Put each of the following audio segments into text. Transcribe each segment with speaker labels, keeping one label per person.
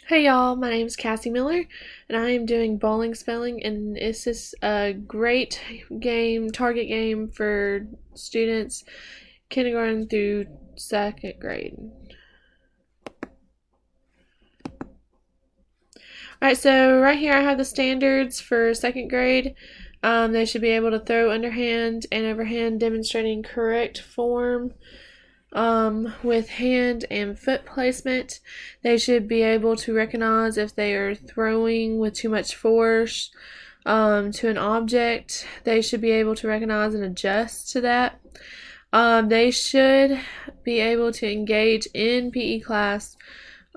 Speaker 1: Hey y'all, my name is Cassie Miller, and I am doing bowling spelling, and this is a great game, target game for students kindergarten through second grade. Alright, so right here I have the standards for second grade. They should be able to throw underhand and overhand, demonstrating correct form with hand and foot placement. They should be able to recognize if they are throwing with too much force to an object. They should be able to recognize and adjust to that. They should be able to engage in PE class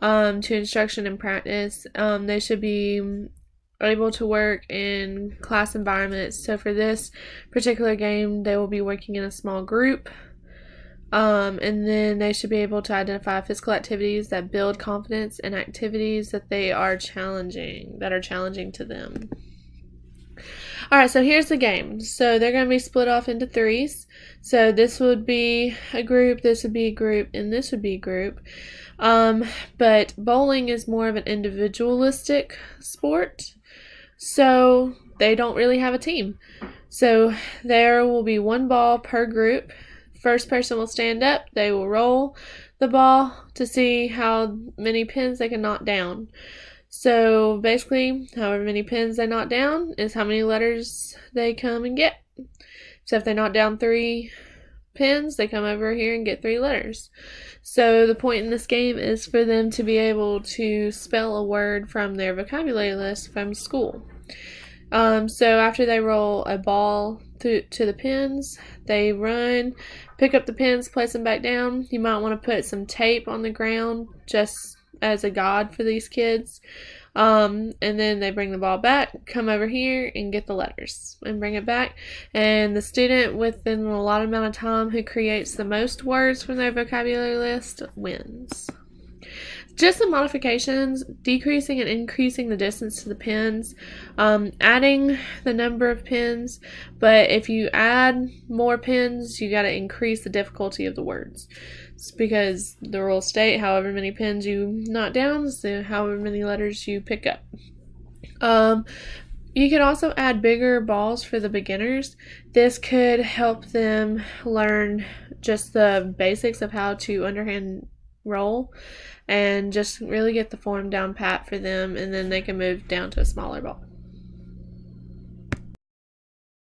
Speaker 1: to instruction and practice. They should be able to work in class environments. So for this particular game, they will be working in a small group. And then they should be able to identify physical activities that build confidence and activities that are challenging to them. Alright, so here's the game. So they're going to be split off into threes. So this would be a group, this would be a group, and this would be a group. But bowling is more of an individualistic sport. So they don't really have a team. So there will be one ball per group. First person will stand up, they will roll the ball to see how many pins they can knock down. So basically, however many pins they knock down is how many letters they come and get. So if they knock down 3 pins, they come over here and get 3 letters. So the point in this game is for them to be able to spell a word from their vocabulary list from school. So after they roll a ball to the pins, they run, pick up the pins, place them back down. You might want to put some tape on the ground just as a guide for these kids. And then they bring the ball back, come over here and get the letters and bring it back. And the student within a lot amount of time who creates the most words from their vocabulary list wins. Just some modifications: decreasing and increasing the distance to the pins, adding the number of pins, but if you add more pins, you got to increase the difficulty of the words. It's because the rules state however many pins you knock down, so however many letters you pick up. You could also add bigger balls for the beginners. This could help them learn just the basics of how to underhand roll and just really get the form down pat for them, and then they can move down to a smaller ball.